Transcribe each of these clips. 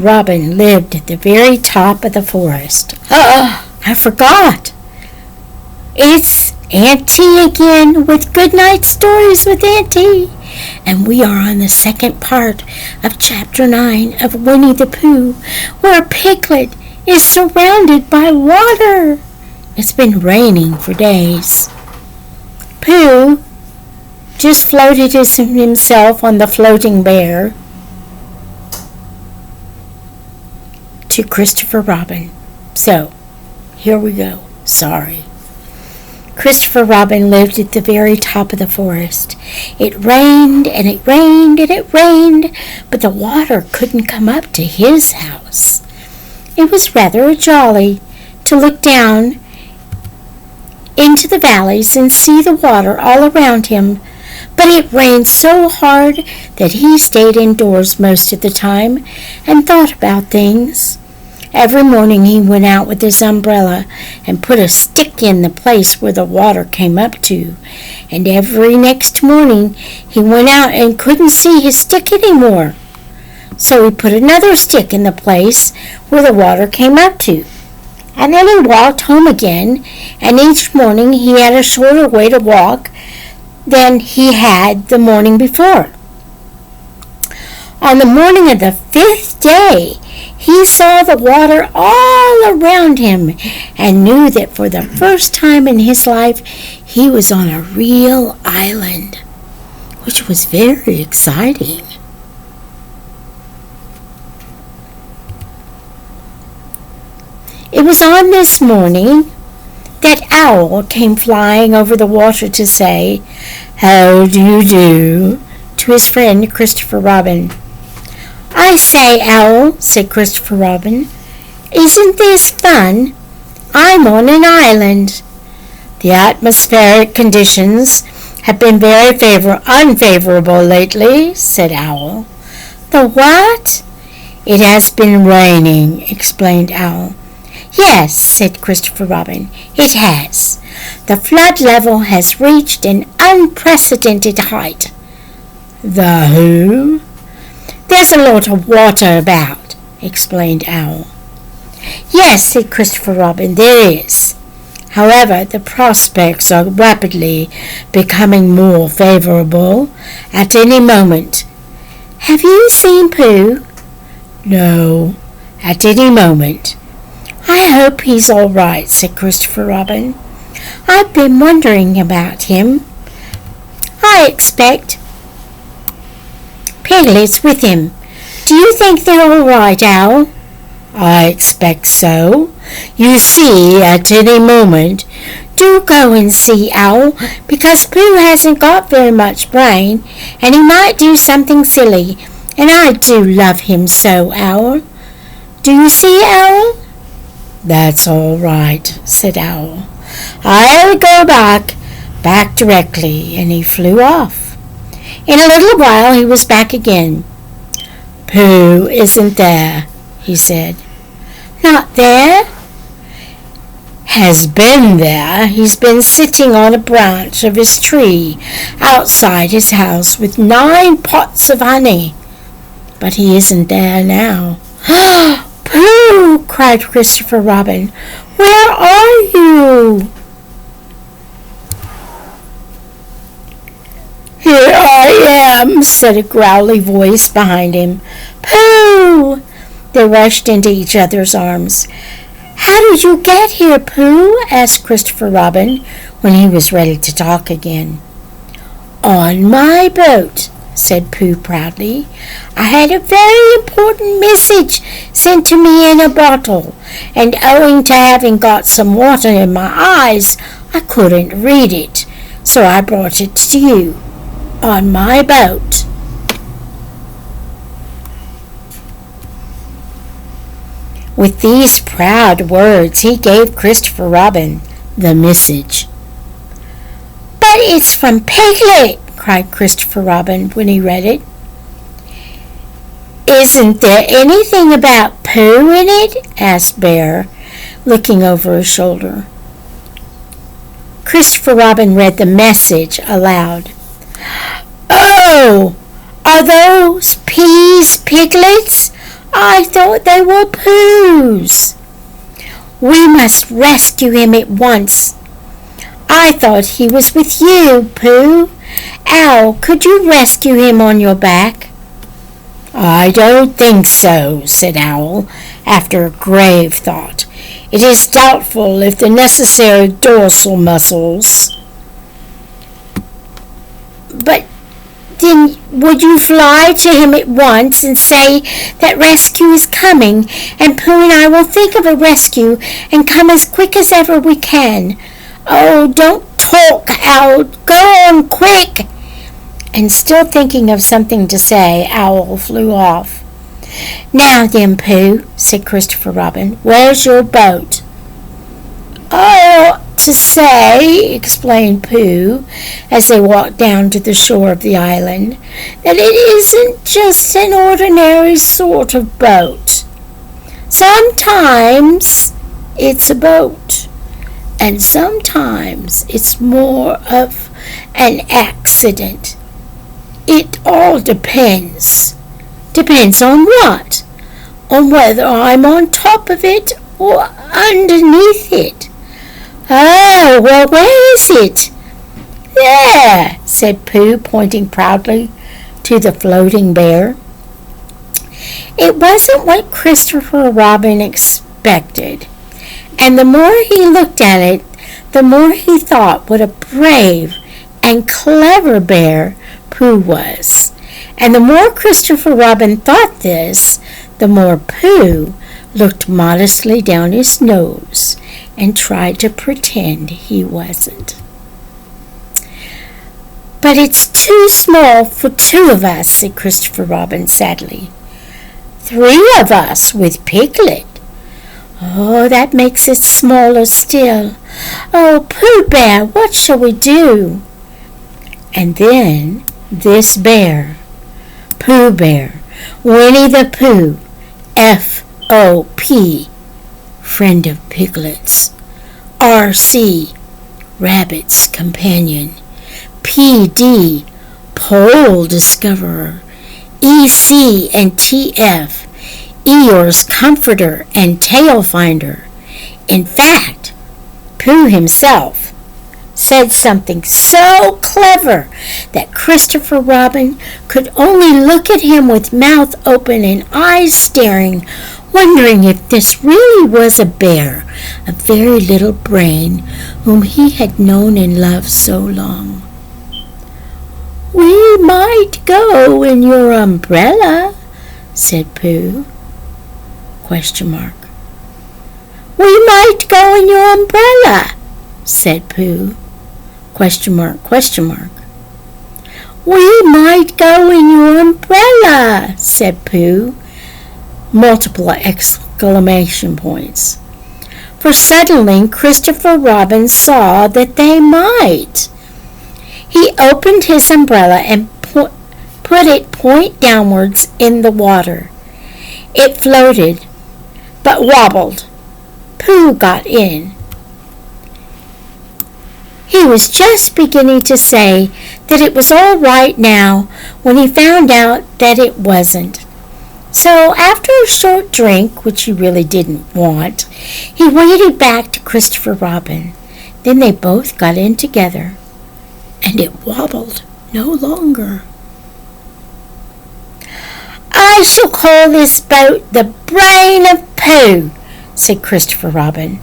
Robin lived at the very top of the forest. I forgot. It's Auntie again with Goodnight Stories with Auntie. And we are on the second part of Chapter 9 of Winnie the Pooh, where Piglet is surrounded by water. It's been raining for days. Pooh just floated himself on the floating bear to Christopher Robin. So, here we go. Sorry. Christopher Robin lived at the very top of the forest. It rained and it rained and it rained, but the water couldn't come up to his house. It was rather jolly to look down into the valleys and see the water all around him, but it rained so hard that he stayed indoors most of the time and thought about things. Every morning he went out with his umbrella and put a stick in the place where the water came up to. And every next morning he went out and couldn't see his stick anymore. So he put another stick in the place where the water came up to. And then he walked home again, and each morning he had a shorter way to walk than he had the morning before. On the morning of the 5th day, he saw the water all around him and knew that for the first time in his life he was on a real island, which was very exciting. It was on this morning that Owl came flying over the water to say, "How do you do?" to his friend Christopher Robin. "I say, Owl," said Christopher Robin, "isn't this fun? I'm on an island." "The atmospheric conditions have been very unfavorable lately," said Owl. "The what?" "It has been raining," explained Owl. "Yes," said Christopher Robin, "it has. The flood level has reached an unprecedented height." "The who?" "There's a lot of water about," explained Owl. "Yes," said Christopher Robin, "there is. However, the prospects are rapidly becoming more favorable at any moment." "Have you seen Pooh?" "No, at any moment." "I hope he's all right," said Christopher Robin. "I've been wondering about him. I expect Piglet's with him. Do you think they're all right, Owl?" "I expect so. You see, at any moment." "Do go and see, Owl, because Pooh hasn't got very much brain, and he might do something silly, and I do love him so, Owl. Do you see, Owl?" "That's all right," said Owl. "I'll go back directly," and he flew off. In a little while he was back again. "Pooh isn't there," he said. "Not there?" "Has been there. He's been sitting on a branch of his tree outside his house with 9 pots of honey. But he isn't there now." "Pooh!" cried Christopher Robin. "Where are you?" "Here I am," said a growly voice behind him. "Pooh!" They rushed into each other's arms. "How did you get here, Pooh?" asked Christopher Robin when he was ready to talk again. "On my boat," said Pooh proudly. "I had a very important message sent to me in a bottle, and owing to having got some water in my eyes, I couldn't read it, so I brought it to you. On my boat." With these proud words he gave Christopher Robin the message. "But it's from Piglet!" cried Christopher Robin when he read it. "Isn't there anything about Pooh in it?" asked Bear, looking over his shoulder. Christopher Robin read the message aloud. "Oh, are those peas piglets? I thought they were Pooh's. We must rescue him at once. I thought he was with you, Pooh. Owl, could you rescue him on your back? I don't think so, said Owl, after a grave thought. It is doubtful if the necessary dorsal muscles. But then would you fly to him at once and say that rescue is coming, and Pooh and I will think of a rescue and come as quick as ever we can? Oh, don't talk, Owl. Go on quick. And still thinking of something to say, Owl flew off. Now then, Pooh, said Christopher Robin, where's your boat? Oh, to say, explained Pooh, as they walked down to the shore of the island, that it isn't just an ordinary sort of boat. Sometimes it's a boat, and sometimes it's more of an accident. It all depends. Depends on what? On whether I'm on top of it or underneath it. Oh, well, where is it? There, said Pooh, pointing proudly to the floating bear. It wasn't what Christopher Robin expected, and the more he looked at it, the more he thought what a brave and clever bear Pooh was. And the more Christopher Robin thought this, the more Pooh looked modestly down his nose and tried to pretend he wasn't. But it's too small for two of us, said Christopher Robin sadly. 3 of us with Piglet. Oh, that makes it smaller still. Oh, Pooh Bear, what shall we do? And then this bear, Pooh Bear, Winnie the Pooh, F.O.P., friend of Piglet's, R.C., Rabbit's companion, P.D., Pole Discoverer, E.C. and T.F., Eeyore's Comforter and Tail Finder. In fact, Pooh himself said something so clever that Christopher Robin could only look at him with mouth open and eyes staring, wondering if this really was a bear, a very little brain, whom he had known and loved so long. We might go in your umbrella, said Pooh. ? We might go in your umbrella, said Pooh. ? We might go in your umbrella, said Pooh. Multiple exclamation points. For suddenly Christopher Robin saw that they might. He opened his umbrella and put it point downwards in the water. It floated, but wobbled. Pooh got in. He was just beginning to say that it was all right now when he found out that it wasn't. So after a short drink, which he really didn't want, he waded back to Christopher Robin. Then they both got in together, and it wobbled no longer. I shall call this boat the Brain of Pooh, said Christopher Robin,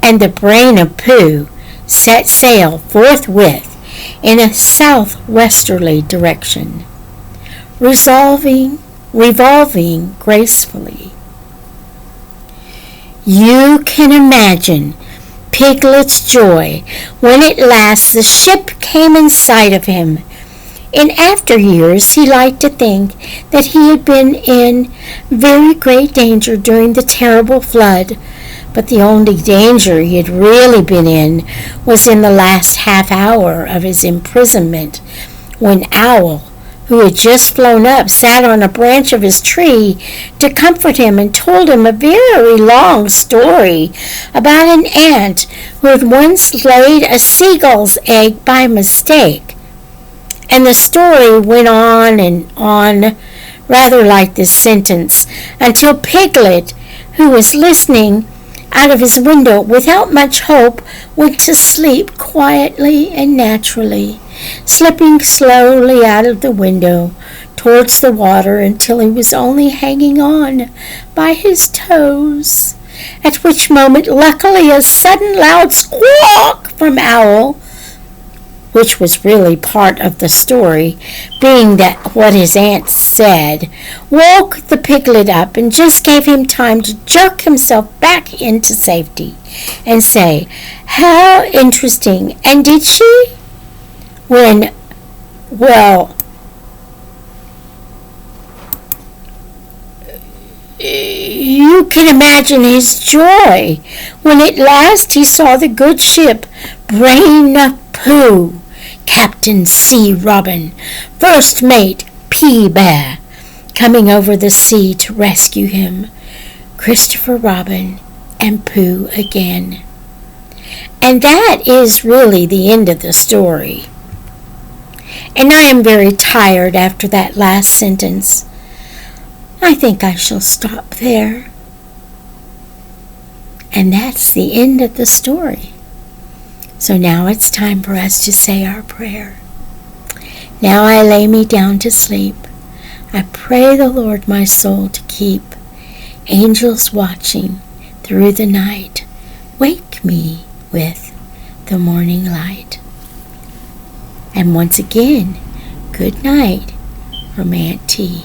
and the Brain of Pooh set sail forthwith in a southwesterly direction, revolving gracefully. You can imagine Piglet's joy when at last the ship came in sight of him. In after years he liked to think that he had been in very great danger during the terrible flood, but the only danger he had really been in was in the last half hour of his imprisonment, when Owl, who had just flown up, sat on a branch of his tree to comfort him and told him a very long story about an ant who had once laid a seagull's egg by mistake. And the story went on and on, rather like this sentence, until Piglet, who was listening out of his window without much hope, went to sleep quietly and naturally, slipping slowly out of the window towards the water until he was only hanging on by his toes, at which moment luckily a sudden loud squawk from Owl, which was really part of the story, being that what his aunt said, woke the Piglet up and just gave him time to jerk himself back into safety and say, "How interesting, and did she?" When, well, you can imagine his joy when at last he saw the good ship Brain Pooh, Captain C. Robin, First Mate P. Bear, coming over the sea to rescue him, Christopher Robin, and Pooh again. And that is really the end of the story. And I am very tired after that last sentence. I think I shall stop there. And that's the end of the story. So now it's time for us to say our prayer. Now I lay me down to sleep. I pray the Lord my soul to keep. Angels watching through the night, wake me with the morning light. And once again, good night from Aunt T.